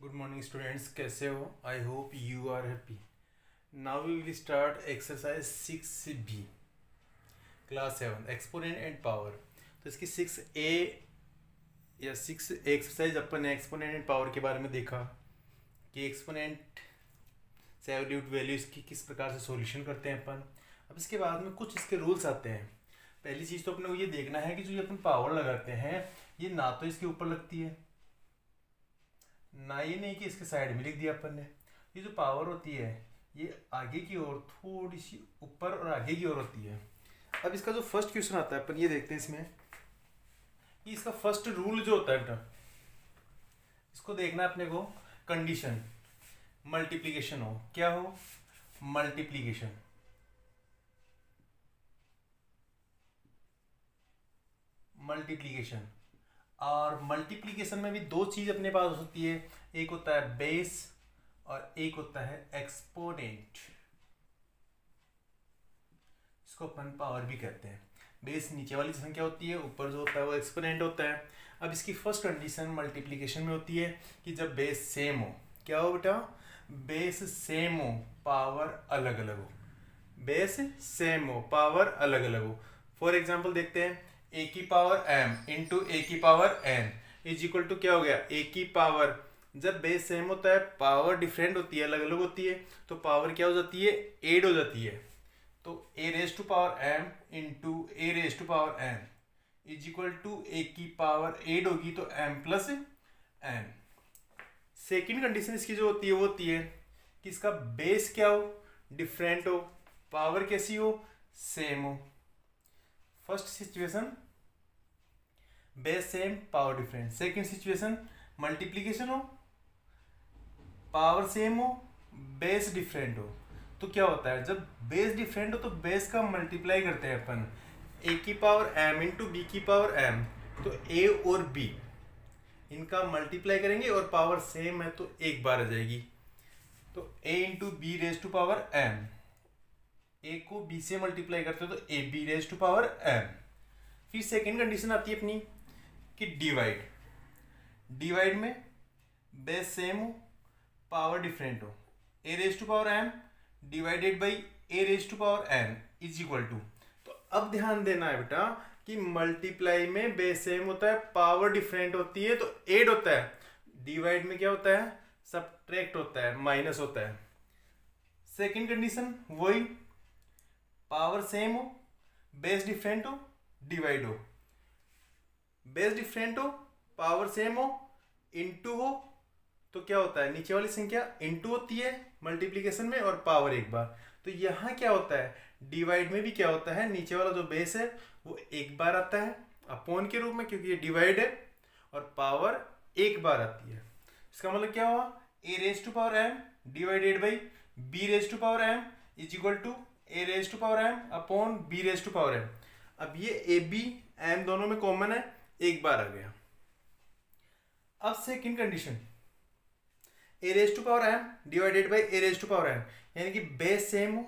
Good morning students, कैसे हो? I hope you are happy. Now we will start exercise 6B, class 7, exponent and power. तो इसकी 6A या 6 exercise अपन ने exponent and power के बारे में देखा कि एक्सपोनेंट से एब्सोल्यूट वैल्यूज की किस प्रकार से सॉल्यूशन करते हैं अपन. अब इसके बाद में कुछ इसके रूल्स आते हैं. पहली चीज़ तो अपने को ये देखना है कि जो ये अपन पावर लगाते हैं ये ना तो इसके ऊपर लगती है ना ये नहीं कि इसके साइड में लिख दिया अपन ने. ये जो पावर होती है ये आगे की ओर थोड़ी सी ऊपर और आगे की ओर होती है. अब इसका जो फर्स्ट क्वेश्चन आता है अपन ये देखते हैं इसमें कि इसका फर्स्ट रूल जो होता है बेटा, इसको देखना है अपने को. कंडीशन मल्टीप्लिकेशन हो, क्या हो? मल्टीप्लिकेशन. मल्टीप्लिकेशन और मल्टीप्लिकेशन में भी दो चीज अपने पास होती है. एक होता है बेस और एक होता है एक्सपोनेंट. इसको अपन पावर भी कहते हैं. बेस नीचे वाली संख्या होती है, ऊपर जो होता है वो एक्सपोनेंट होता है. अब इसकी फर्स्ट कंडीशन मल्टीप्लिकेशन में होती है कि जब बेस सेम हो. क्या हो बेटा? बेस सेम हो, पावर अलग अलग हो. बेस सेम हो, पावर अलग अलग हो. फॉर एग्जाम्पल देखते हैं, ए की पावर m इंटू ए की power n is equal to क्या हो गया? ए की पावर. जब बेस सेम होता है पावर डिफरेंट होती है, अलग अलग होती है, तो पावर क्या हो जाती है? एड हो जाती है. तो a raise to power m into a raise to power n is equal to a की पावर एड होगी तो m plus n. Second condition इसकी जो होती है वो होती है कि इसका बेस क्या हो? डिफरेंट हो, पावर कैसी हो? सेम हो. First situation base same power different. Second situation multiplication हो, पावर सेम हो, बेस डिफरेंट हो. तो क्या होता है जब बेस डिफरेंट हो तो बेस का मल्टीप्लाई करते हैं अपन. ए की पावर m इंटू बी की पावर m, तो a और b इनका मल्टीप्लाई करेंगे और पावर सेम है तो एक बार आ जाएगी. तो a into b raise to power m, a को b से मल्टीप्लाई करते हो तो a b raise to power m. फिर सेकेंड कंडीशन आती है अपनी कि डिवाइड. डिवाइड में बेस सेम हो, पावर डिफरेंट हो. A raise to power m divided by a raise to power n is equal to. तो अब ध्यान देना है बेटा कि मल्टीप्लाई में बेस सेम होता है, पावर डिफरेंट होती है तो एड होता है. डिवाइड में क्या होता है? सबट्रैक्ट होता है, माइनस होता है. सेकेंड कंडीशन वही, पावर सेम हो, बेस डिफरेंट हो, डिवाइड हो. बेस डिफरेंट हो, पावर सेम हो, इनटू हो, तो क्या होता है? नीचे वाली संख्या इनटू होती है मल्टीप्लिकेशन में और पावर एक बार. तो यहाँ क्या होता है? डिवाइड में भी क्या होता है? नीचे वाला जो बेस है वो एक बार आता है अपॉन के रूप में, क्योंकि ये डिवाइड है, और पावर एक बार आती है. इसका मतलब क्या हुआ? A raise to power m divided by b raise to power m is equal to a raise to power m upon b raise to power m. अब ये ए बी m दोनों में कॉमन है, एक बार आ गया. अब second condition a raise to power m divided by a raise to power m, यानी कि बेस सेम हो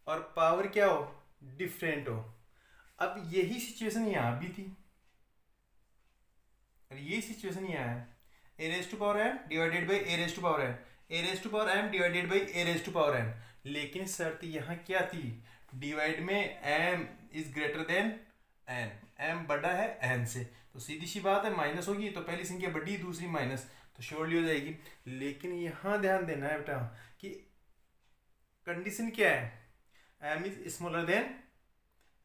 और पावर क्या हो? डिफरेंट हो. अब यही सिचुएशन यहां भी थी और यही सिचुएशन यहां है. A raise to power m divided by a raise to power m, a raise to power m divided by a raise to power m. लेकिन शर्त यहां क्या थी? डिवाइड में m is greater than n, m बड़ा है n से, तो सीधी सी बात है माइनस होगी, तो पहली संख्या बड़ी दूसरी माइनस, तो श्योरली हो जाएगी. लेकिन यहां ध्यान देना है बेटा कि कंडीशन क्या है? m is smaller than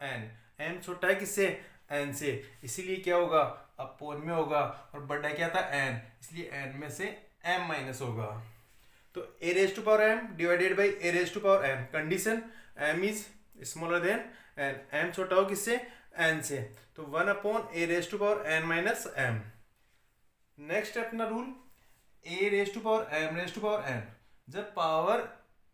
n. m छोटा है किससे? n से, इसीलिए क्या होगा? अपोन में होगा, और बड़ा क्या था? n, इसलिए n में से m माइनस होगा. तो a raise to power m divided by a raise to power m. Condition m is smaller than n, m छोटा हो किससे? n से, तो 1 upon a raise to power n minus m. Next है अपना rule a raise to power m raise to power n. जब power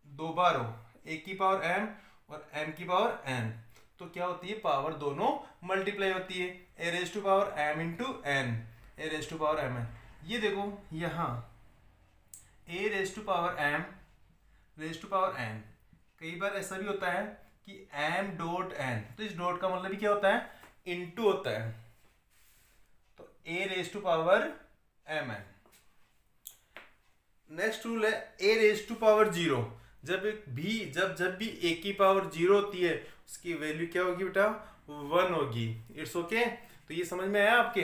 दो बार हो, a की पावर m और m की पावर n, तो क्या होती है? पावर दोनों मल्टीप्लाई होती है. a raise to power m into n, a raise to power m. ये देखो यहाँ a raise to power m raise to power n. कई बार ऐसा भी होता है कि m डॉट n, तो इस डॉट का मतलब भी क्या होता है? इनटू होता है. तो a raise to power mn. Next rule है a raise to power zero. जब भी ए की पावर जीरो होती है उसकी वैल्यू क्या होगी बेटा, 1 होगी। It's okay. तो ये समझ में आया आपके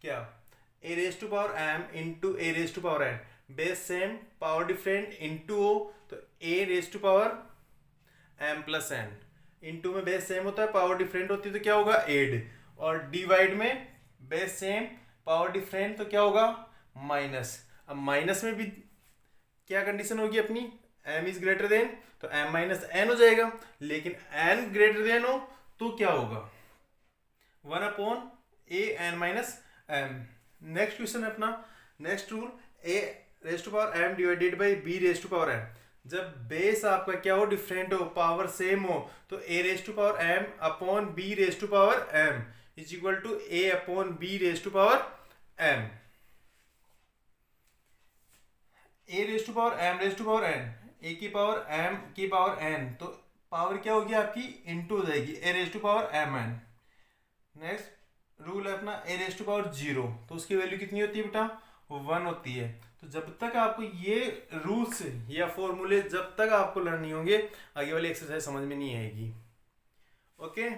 क्या, a raise to power m into a raise to power n, base same power different into ओ, तो a raise to power m plus n, into में बेस सेम होता है पावर डिफरेंट होती है तो क्या होगा एड, और डिवाइड में बेस सेम पावर डिफरेंट तो क्या होगा माइनस। अब माइनस में भी क्या कंडीशन होगी अपनी, m इज ग्रेटर देन, तो m माइनस एन हो जाएगा, लेकिन n ग्रेटर देन हो तो क्या होगा 1 upon a n minus m. Next question है अपना, next rule, a raise to power m divided by b raise to power m। जब बेस आपका क्या हो डिफरेंट हो पावर सेम हो तो a raise to power m upon b raise to power m is equal to a upon b raise to power m। a raise to power m raise to power n, a की power m की power n, तो power क्या होगी आपकी into हो जाएगी a raise to power m n। Next rule है अपना a raise to power zero, तो उसकी वैल्यू कितनी होती है बेटा 1 होती है। तो जब तक आपको ये रूल्स या फॉर्मूले जब तक आपको लर्न नहीं होंगे आगे वाली एक्सरसाइज समझ में नहीं आएगी। ओके।